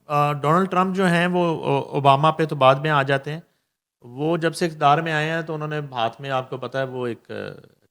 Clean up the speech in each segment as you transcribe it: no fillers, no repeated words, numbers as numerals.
Donald Trump جو ہیں وہ اوباما پہ تو بعد میں آ جاتے ہیں. وہ جب سے اقتدار میں آئے ہیں تو انہوں نے ہاتھ میں، آپ کو پتہ ہے، وہ ایک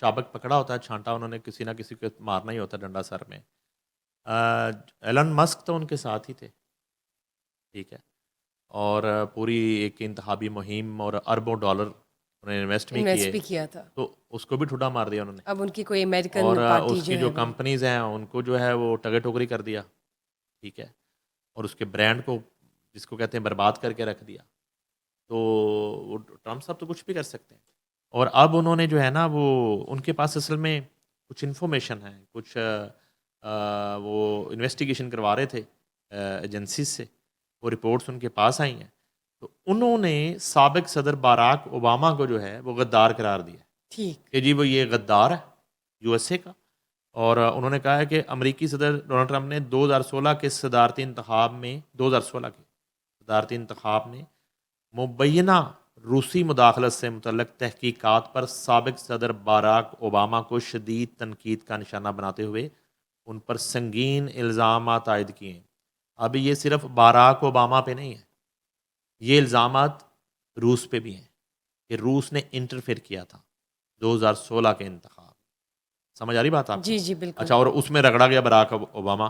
چابک پکڑا ہوتا ہے، چھانٹا انہوں نے کسی نہ کسی کو مارنا ہی ہوتا ہے ڈنڈا سر میں. ایلن مسک تو ان کے ساتھ ہی تھے، ٹھیک ہے، اور پوری ایک انتخابی مہم اور اربوں ڈالر انہوں نے انویسٹ بھی انویسٹ کیے، بھی کیا تھا. تو اس کو بھی ٹھڈا مار دیا انہوں نے. اب ان کی کوئی اور امریکن پارٹی اس کی جو جو ہے وہ کمپنیز ہیں ان کو جو ہے وہ ٹگے ٹوکری کر دیا، ٹھیک ہے، اور اس کے برانڈ کو، جس کو کہتے ہیں، برباد کر کے رکھ دیا. تو وہ ٹرمپ صاحب تو کچھ بھی کر سکتے ہیں. اور اب انہوں نے جو ہے نا، وہ ان کے پاس اصل میں کچھ انفارمیشن ہے، کچھ وہ انویسٹیگیشن کروا رہے تھے ایجنسیز سے، وہ رپورٹس ان کے پاس آئی ہیں. تو انہوں نے سابق صدر باراک اوباما کو جو ہے وہ غدار قرار دیا ٹھیک. کہ جی وہ یہ غدار ہے یو ایس اے کا. اور انہوں نے کہا ہے کہ امریکی صدر ڈونلڈ ٹرمپ نے 2016 کے صدارتی انتخاب میں، 2016 کے صدارتی انتخاب میں مبینہ روسی مداخلت سے متعلق تحقیقات پر سابق صدر باراک اوباما کو شدید تنقید کا نشانہ بناتے ہوئے ان پر سنگین الزامات عائد کیے ہیں. اب یہ صرف باراک اوباما پہ نہیں ہے، یہ الزامات روس پہ بھی ہیں کہ روس نے انٹرفیئر کیا تھا 2016 کے انتخاب. سمجھ آ رہی بات آپ کو؟ جی جی بالکل. اچھا، اور اس میں رگڑا گیا باراک اوباما.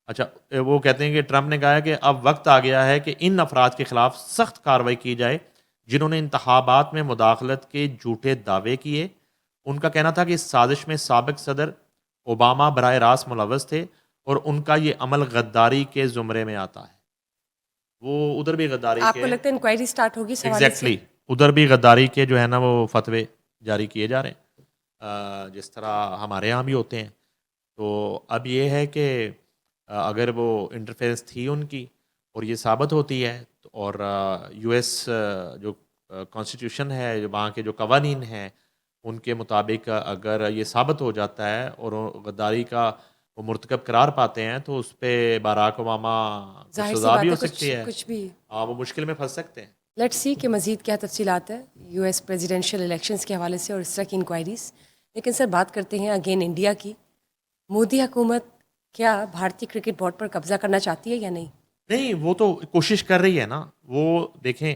اچھا، وہ کہتے ہیں کہ ٹرمپ نے کہا ہے کہ اب وقت آ گیا ہے کہ ان افراد کے خلاف سخت کارروائی کی جائے جنہوں نے انتخابات میں مداخلت کے جھوٹے دعوے کیے. ان کا کہنا تھا کہ اس سازش میں سابق صدر اوباما براہ راست ملوث تھے اور ان کا یہ عمل غداری کے زمرے میں آتا ہے. وہ ادھر بھی غداری آپ کے، کو لگتا ہے انکوائری سٹارٹ ہوگی اس حوالے سے؟ ایگزیکٹلی ادھر بھی غداری کے جو ہے نا وہ فتوے جاری کیے جا رہے ہیں، جس طرح ہمارے یہاں بھی ہوتے ہیں. تو اب یہ ہے کہ اگر وہ انٹرفیرنس تھی ان کی اور یہ ثابت ہوتی ہے، اور یو ایس جو کانسٹیٹیوشن ہے، جو وہاں کے جو قوانین ہیں، ان کے مطابق اگر یہ ثابت ہو جاتا ہے اور غداری کا وہ مرتکب قرار پاتے ہیں تو اس پہ باراک اوباما کو ظاہر سی سزا بھی بات ہو ہے، سکتی ہے. کچھ بھی. وہ مشکل میں پھنس سکتے ہیں. لیٹس سی کہ مزید کیا تفصیلات ہے یو ایس پریزیڈینشیل الیکشنز کے حوالے سے اور اس طرح کی انکوائریز. لیکن سر بات کرتے ہیں اگین انڈیا کی. مودی حکومت کیا بھارتی کرکٹ بورڈ پر قبضہ کرنا چاہتی ہے یا نہیں؟ نہیں، وہ تو کوشش کر رہی ہے نا. وہ دیکھیں،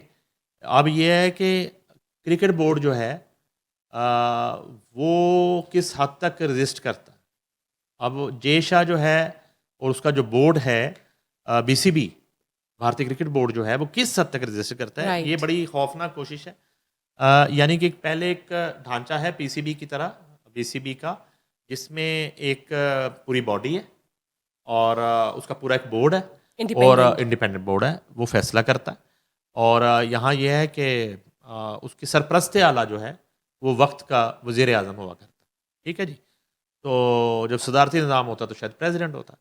اب یہ ہے کہ کرکٹ بورڈ جو ہے وہ کس حد تک رزسٹ کرتا ہے. اب جے شاہ جو ہے اور اس کا جو بورڈ ہے بی سی بی، بھارتی کرکٹ بورڈ جو ہے، وہ کس حد تک رجسٹر کرتا ہے. یہ رائٹ. بڑی خوفناک کوشش ہے. یعنی کہ پہلے ایک ڈھانچہ ہے پی سی بی کی طرح، بی سی بی کا، جس میں ایک پوری باڈی ہے اور اس کا پورا ایک بورڈ ہے اور انڈیپینڈنٹ. انڈیپینڈنٹ بورڈ ہے، وہ فیصلہ کرتا ہے. اور یہاں یہ ہے کہ اس کی سرپرست اعلیٰ جو ہے وہ وقت کا وزیر اعظم ہوا کرتا ہے. ٹھیک ہے جی. تو جب صدارتی نظام ہوتا ہے تو شاید پریزیڈنٹ ہوتا ہے.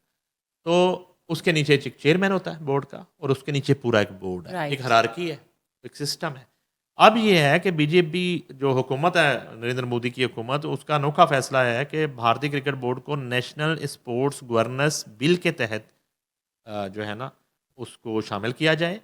تو اس کے نیچے ایک چیئرمین ہوتا ہے بورڈ کا، اور اس کے نیچے پورا ایک بورڈ ہے، ایک رائٹ. ہرارکی ہے، ایک سسٹم ہے. اب یہ ہے کہ بی جے پی جو حکومت ہے، نریندر مودی کی حکومت، اس کا انوکھا فیصلہ ہے کہ بھارتی کرکٹ بورڈ کو نیشنل اسپورٹس گورننس بل کے تحت جو ہے نا اس کو شامل کیا جائے.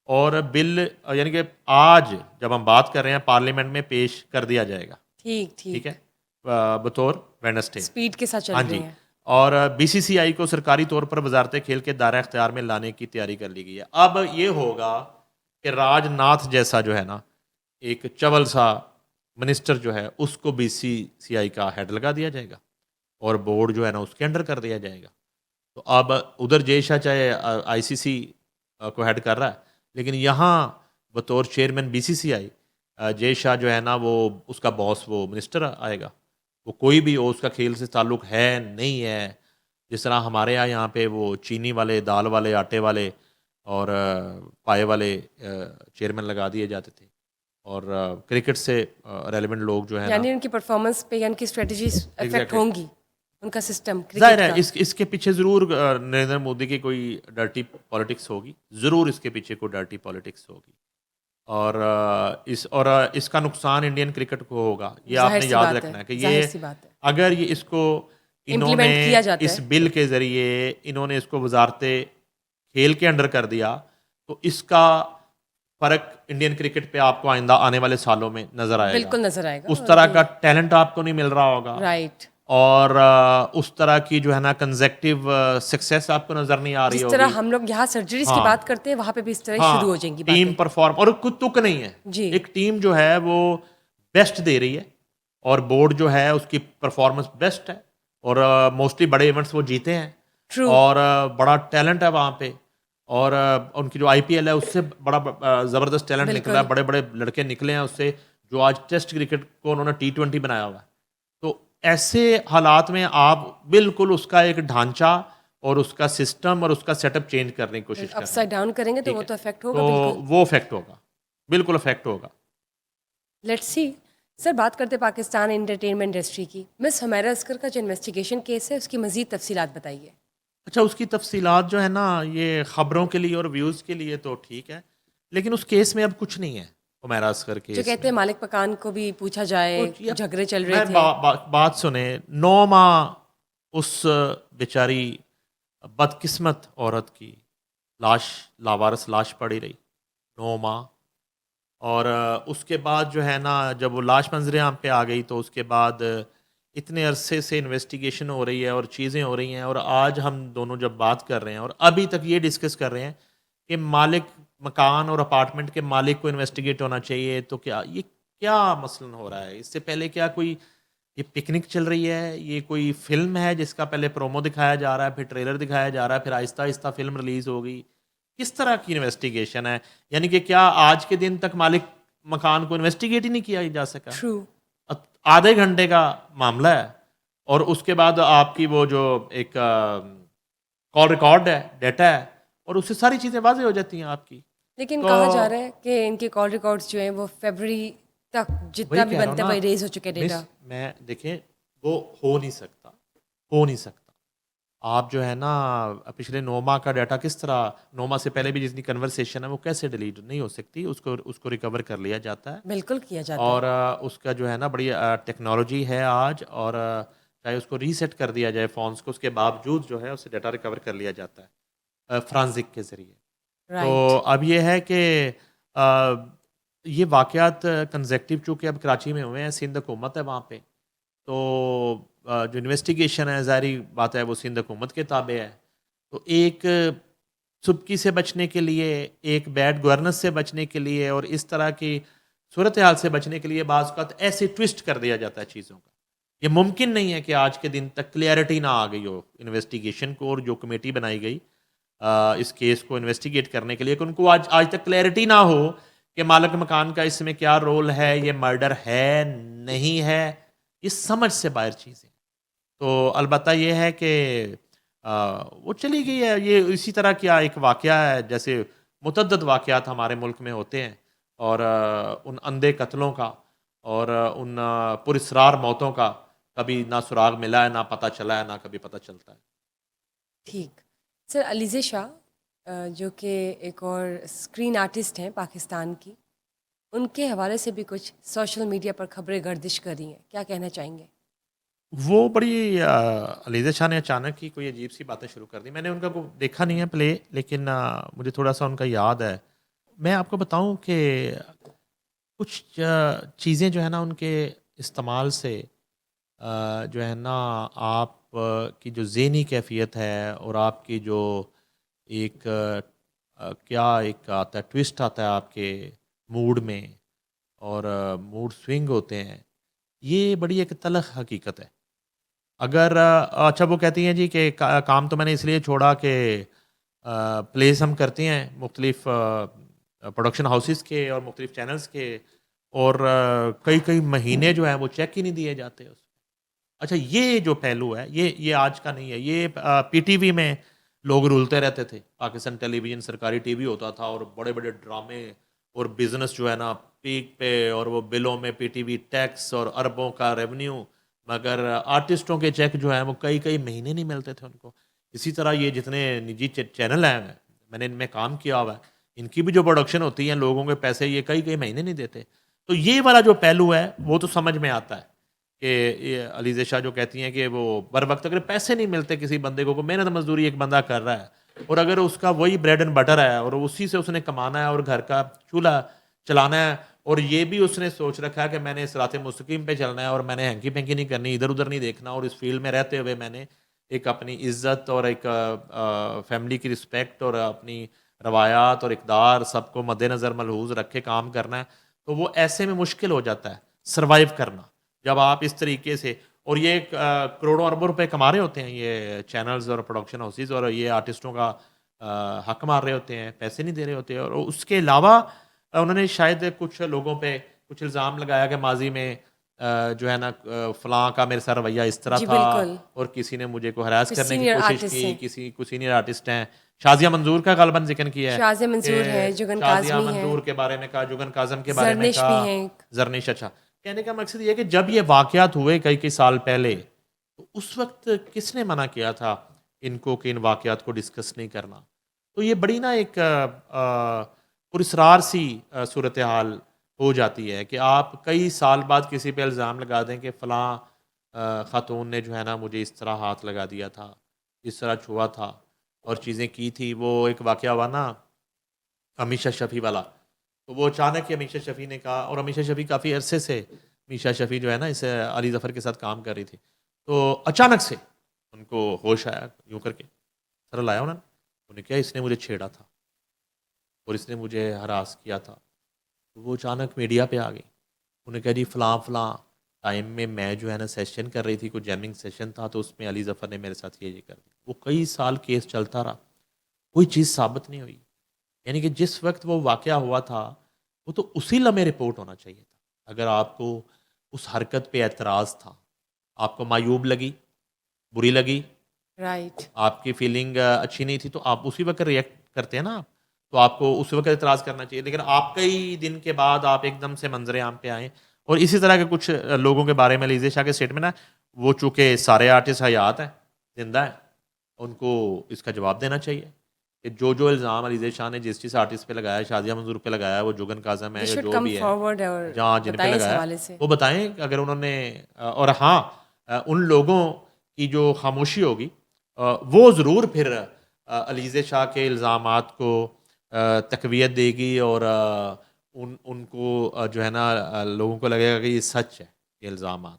اور بل یعنی کہ آج جب ہم بات کر رہے ہیں پارلیمنٹ میں پیش کر دیا جائے گا. ٹھیک ٹھیک ٹھیک. ہے، بطور ویڈنسڈے. اسپیڈ کے ساتھ چل ہاں رہے جی. ہیں. اور بی سی سی آئی کو سرکاری طور پر وزارت کھیل کے دائرہ اختیار میں لانے کی تیاری کر لی گئی ہے. اب یہ ہوگا کہ راج ناتھ جیسا جو ہے نا ایک چول سا منسٹر جو ہے، اس کو بی سی سی آئی کا ہیڈ لگا دیا جائے گا اور بورڈ جو ہے نا اس کے انڈر کر دیا جائے گا. تو اب ادھر جے شاہ چاہے آئی سی سی کو ہیڈ کر رہا ہے، لیکن یہاں بطور چیئرمین بی سی سی آئی جے شاہ جو ہے نا وہ اس کا باس وہ منسٹر آئے گا. وہ کوئی بھی ہو، اس کا کھیل سے تعلق ہے نہیں ہے. جس طرح ہمارے یہاں پہ وہ چینی والے، دال والے، آٹے والے اور پائے والے چیئرمین لگا دیے جاتے تھے، اور کرکٹ سے ریلیونٹ لوگ جو ہے نا. یعنی ان کی پرفارمنس پہ یا ان کی اسٹریٹجیز افیکٹ ایگزیکٹلی. ہوں گی، ان کا سسٹم ظاہر کرکٹ ہے کا. اس کے پیچھے ضرور نریندر مودی کی کوئی ڈرٹی پالیٹکس ہوگی، ضرور اس کے پیچھے کوئی ڈرٹی پالیٹکس ہوگی. اور اس کا نقصان انڈین کرکٹ کو ہوگا. یہ آپ ظاہر نے سی یاد بات ہے. رکھنا ہے کہ ظاہر یہ سی بات ہے. اگر یہ اس کو انہوں نے امپلیمنٹ کیا جاتا اس ہے. بل کے ذریعے انہوں نے اس کو وزارت کھیل کے انڈر کر دیا تو اس کا فرق انڈین کرکٹ پہ آپ کو آئندہ آنے والے سالوں میں نظر آئے گا. بالکل نظر آئے گا. اس اور طرح یہ کا ٹیلنٹ آپ کو نہیں مل رہا ہوگا. رائٹ. اور اس طرح کی جو ہے نا کنزیکٹو سکسیس آپ کو نظر نہیں آ رہی جس ہوگی. طرح ہم لوگ یہاں سرجریز کی بات کرتے ہیں وہاں پہ بھی اس طرح شروع ہو جائیں گی ٹیم باتیں. پرفارم اور کوئی تک نہیں ہے. جی ایک ٹیم جو ہے وہ بیسٹ دے رہی ہے اور بورڈ جو ہے اس کی پرفارمنس بیسٹ ہے اور موسٹلی بڑے ایونٹس وہ جیتے ہیں ٹرو. اور بڑا ٹیلنٹ ہے وہاں پہ اور ان کی جو آئی پی ایل ہے اس سے بڑا زبردست ٹیلنٹ نکلا ہے. بالکل بڑے بڑے لڑکے نکلے ہیں اس سے جو آج ٹیسٹ کرکٹ کو انہوں نے T20 بنایا ہوا ہے. تو ایسے حالات میں آپ بالکل اس کا ایک ڈھانچہ اور اس کا سسٹم اور اس کا سیٹ اپ چینج کرنے کی کوشش اپ کر رہے ہیں. سائڈ ڈاؤن کریں گے تو ٹھیک وہ ہے تو افیکٹ تو ہوگا بالکل. وہ افیکٹ ہوگا, بالکل افیکٹ ہوگا. Let's see. سر بات کرتے پاکستان انٹرٹینمنٹ انڈسٹری کی. مس حمیرہ عسکر کا جو انویسٹیگیشن کیس ہے اس کی مزید تفصیلات بتائیے. اچھا, اس کی تفصیلات جو ہے نا یہ خبروں کے لیے اور ویوز کے لیے تو ٹھیک ہے, لیکن اس کیس میں اب کچھ نہیں ہے. حمیرہ عسکر جو کیس کہتے میں ہیں مالک مکان کو بھی پوچھا جائے, کچھ جھگڑے چل رہے میں تھے. بات سنیں, 9 ماہ اس بیچاری بدقسمت عورت کی لاش, لاوارث لاش پڑی رہی 9 ماہ. اور اس کے بعد جو ہے نا جب وہ لاش منظر عام پہ آ گئی تو اس کے بعد اتنے عرصے سے انویسٹیگیشن ہو رہی ہے اور چیزیں ہو رہی ہیں, اور آج ہم دونوں جب بات کر رہے ہیں اور ابھی تک یہ ڈسکس کر رہے ہیں کہ مالک مکان اور اپارٹمنٹ کے مالک کو انویسٹیگیٹ ہونا چاہیے, تو کیا یہ کیا مثلاً ہو رہا ہے؟ اس سے پہلے کیا کوئی یہ پکنک چل رہی ہے, یہ کوئی فلم ہے جس کا پہلے پرومو دکھایا جا رہا ہے, پھر ٹریلر دکھایا جا رہا ہے, پھر آہستہ آہستہ فلم ریلیز ہوگی؟ کس طرح کی انویسٹیگیشن ہے؟ یعنی کہ کیا آج کے دن تک مالک مکان کو انویسٹیگیٹ ہی نہیں کیا جا سکا؟ ٹرو. آدھے گھنٹے کا معاملہ ہے اور اس کے بعد آپ کی وہ جو ایک کال ریکارڈ ہے, ڈیٹا ہے, اور اس سے ساری چیزیں واضح ہو جاتی ہیں آپ کی. لیکن تو کہا جا رہا ہے کہ ان کے کال ریکارڈز جو ہیں وہ فیبرری تک جتنا وہی بھی کہہ رہا ہوں بنتا ہے نا وہ ریز ہو چکے ڈیٹا. مس, میں دیکھیں وہ ہو نہیں سکتا, ہو نہیں سکتا. آپ جو ہے نا پچھلے 9 ماہ کا ڈیٹا کس طرح, 9 ماہ سے پہلے بھی جتنی کنورسیشن ہے وہ کیسے ڈیلیٹ نہیں ہو سکتی؟ اس کو ریکور کر لیا جاتا ہے. بالکل کیا جاتا اور ہے. اس کا جو ہے نا بڑی ٹیکنالوجی ہے آج, اور چاہے اس کو ریسیٹ کر دیا جائے فونس کو, اس کے باوجود جو ہے اسے ڈیٹا ریکور کر لیا جاتا ہے فرانزک کے ذریعے. تو رائٹ. اب یہ ہے کہ یہ واقعات کنزیکٹیو چونکہ اب کراچی میں ہوئے ہیں, سندھ حکومت ہے وہاں پہ, تو جو انویسٹیگیشن ہے ظاہری بات ہے وہ سندھ حکومت کے تابع ہے. تو ایک سبکی سے بچنے کے لیے, ایک بیڈ گورننس سے بچنے کے لیے, اور اس طرح کی صورتحال سے بچنے کے لیے بعض اوقات ایسے ٹوسٹ کر دیا جاتا ہے چیزوں کا. یہ ممکن نہیں ہے کہ آج کے دن تک کلیئرٹی نہ آ گئی ہو انویسٹیگیشن کو, اور جو کمیٹی بنائی گئی اس کیس کو انویسٹیگیٹ کرنے کے لیے, کہ ان کو آج تک کلیئرٹی نہ ہو کہ مالک مکان کا اس میں کیا رول ہے, یہ مرڈر ہے نہیں ہے, یہ سمجھ سے باہر چیزیں. تو البتہ یہ ہے کہ وہ چلی گئی ہے. یہ اسی طرح کیا ایک واقعہ ہے جیسے متعدد واقعات ہمارے ملک میں ہوتے ہیں, اور ان اندھے قتلوں کا اور ان پراسرار موتوں کا کبھی نہ سراغ ملا ہے, نہ پتہ چلا ہے, نہ کبھی پتہ چلتا ہے. ٹھیک. سر علیزہ شاہ جو کہ ایک اور اسکرین آرٹسٹ ہیں پاکستان کی, ان کے حوالے سے بھی کچھ سوشل میڈیا پر خبریں گردش کر رہی ہیں, کیا کہنا چاہیں گے؟ وہ بڑی علیزہ شاہ نے اچانک ہی کوئی عجیب سی باتیں شروع کر دی. میں نے ان کا کوئی دیکھا نہیں ہے پلے, لیکن مجھے تھوڑا سا ان کا یاد ہے. میں آپ کو بتاؤں کہ کچھ چیزیں جو ہے نا ان کے استعمال سے جو ہے نا آپ کی جو ذہنی کیفیت ہے اور آپ کی جو ایک کیا ایک آتا ہے ٹوسٹ آتا ہے آپ کے موڈ میں, اور موڈ سوئنگ ہوتے ہیں, یہ بڑی ایک تلخ حقیقت ہے. اگر اچھا وہ کہتی ہیں جی کہ کام تو میں نے اس لیے چھوڑا کہ پلیز ہم کرتے ہیں مختلف پروڈکشن ہاؤسز کے اور مختلف چینلز کے, اور کئی مہینے جو ہیں وہ چیک ہی نہیں دیے جاتے اس. اچھا یہ جو پہلو ہے یہ آج کا نہیں ہے. یہ پی ٹی وی میں لوگ رولتے رہتے تھے, پاکستان ٹیلی ویژن سرکاری ٹی وی ہوتا تھا, اور بڑے بڑے ڈرامے اور بزنس جو ہے نا پیک پہ, اور وہ بلوں میں پی ٹی وی ٹیکس اور اربوں کا ریونیو, مگر آرٹسٹوں کے چیک جو ہیں وہ کئی مہینے نہیں ملتے تھے ان کو. اسی طرح یہ جتنے نجی چینل ہیں, میں نے ان میں کام کیا ہوا ہے, ان کی بھی جو پروڈکشن ہوتی ہیں لوگوں کے پیسے یہ کئی مہینے نہیں دیتے. تو یہ والا جو پہلو ہے وہ تو سمجھ میں آتا ہے کہ علیزہ شاہ جو کہتی ہیں کہ وہ بر وقت اگر پیسے نہیں ملتے کسی بندے کو محنت مزدوری ایک بندہ کر رہا ہے, اور اگر اس کا وہی بریڈ اینڈ بٹر ہے اور اسی سے اس نے کمانا ہے اور گھر کا چولہا چلانا ہے, اور یہ بھی اس نے سوچ رکھا ہے کہ میں نے صراط مستقیم پہ چلنا ہے اور میں نے ہینکی پینکی نہیں کرنی, ادھر ادھر نہیں دیکھنا, اور اس فیلڈ میں رہتے ہوئے میں نے ایک اپنی عزت اور ایک فیملی کی رسپیکٹ اور اپنی روایات اور اقدار سب کو مد نظر ملحوظ رکھے کام کرنا ہے. تو وہ ایسے میں مشکل ہو جاتا ہے سروائیو کرنا جب آپ اس طریقے سے, اور یہ کروڑوں اربوں روپے کما رہے ہوتے ہیں یہ چینلز اور پروڈکشن ہاؤسز, اور یہ آرٹسٹوں کا حق مار رہے ہوتے ہیں, پیسے نہیں دے رہے ہوتے. اور اس کے علاوہ انہوں نے شاید کچھ لوگوں پہ کچھ الزام لگایا کہ ماضی میں جو ہے نا فلاں کا میرے ساتھ رویہ اس طرح جی تھا, بالکل, اور کسی نے مجھے کو ہراس کچھ کرنے کی سینئر کوشش آرٹسٹ کی, ہیں, کسی کو سینئر آرٹسٹ ہیں, شازیہ منظور کا غالباً ذکر کیا ہے, شازیہ منظور ہے, جگن شازیہ کاظمی ہے, منظور کے بارے میں کہا, جگن کاظم کے بارے میں زرنش بھی کہا, ہیں. زرنش. اچھا, کہنے کا مقصد یہ ہے کہ جب یہ واقعات ہوئے کئی سال پہلے, تو اس وقت کس نے منع کیا تھا ان کو کہ ان واقعات کو ڈسکس نہیں کرنا؟ تو یہ بڑی نا ایک پراسرار سی صورتحال ہو جاتی ہے کہ آپ کئی سال بعد کسی پہ الزام لگا دیں کہ فلاں خاتون نے جو ہے نا مجھے اس طرح ہاتھ لگا دیا تھا, اس طرح چھوا تھا اور چیزیں کی تھی. وہ ایک واقعہ ہوا نا امیشا شفیع والا, تو وہ اچانک ہی امیشا شفیع نے کہا, اور امیشا شفیع کافی عرصے سے امیشا شفیع جو ہے نا اس علی ظفر کے ساتھ کام کر رہی تھی, تو اچانک سے ان کو ہوش آیا, یوں کر کے سر لایا انہوں نے کہا اس نے مجھے چھیڑا تھا اور اس نے مجھے ہراس کیا تھا. تو وہ اچانک میڈیا پہ آ گئی, انہوں نے کہا جی فلاں فلاں ٹائم میں جو ہے نا سیشن کر رہی تھی, کوئی جیمنگ سیشن تھا, تو اس میں علی ظفر نے میرے ساتھ یہ کر دیا. وہ کئی سال کیس چلتا رہا, کوئی چیز ثابت نہیں ہوئی. یعنی کہ جس وقت وہ واقعہ ہوا تھا وہ تو اسی لمحے رپورٹ ہونا چاہیے تھا. اگر آپ کو اس حرکت پہ اعتراض تھا, آپ کو معیوب لگی, بری لگی, رائٹ, آپ کی فیلنگ اچھی نہیں تھی, تو آپ اسی وقت ریئیکٹ کرتے ہیں نا, تو آپ کو اس وقت اعتراض کرنا چاہیے. لیکن آپ کئی دن کے بعد آپ ایک دم سے منظر عام پہ آئیں. اور اسی طرح کے کچھ لوگوں کے بارے میں علیزے شاہ کے اسٹیٹمنٹ ہے, وہ چونکہ سارے آرٹسٹ حیات ہیں, زندہ ہیں, ان کو اس کا جواب دینا چاہیے کہ جو الزام علیزے شاہ نے جس آرٹسٹ پہ لگایا, شازیہ منظور پہ لگایا, وہ جگن کاظم ہے دے یا شوڈ جو کم بھی ہے فارورڈ اور جہاں جن پہ بتائیں اس لگایا, حوالے سے. وہ بتائیں اگر انہوں نے. اور ہاں ان لوگوں کی جو خاموشی ہوگی وہ ضرور پھر علیزے شاہ کے الزامات کو تقویت دے گی, اور ان کو جو ہے نا لوگوں کو لگے گا کہ یہ سچ ہے یہ الزامات.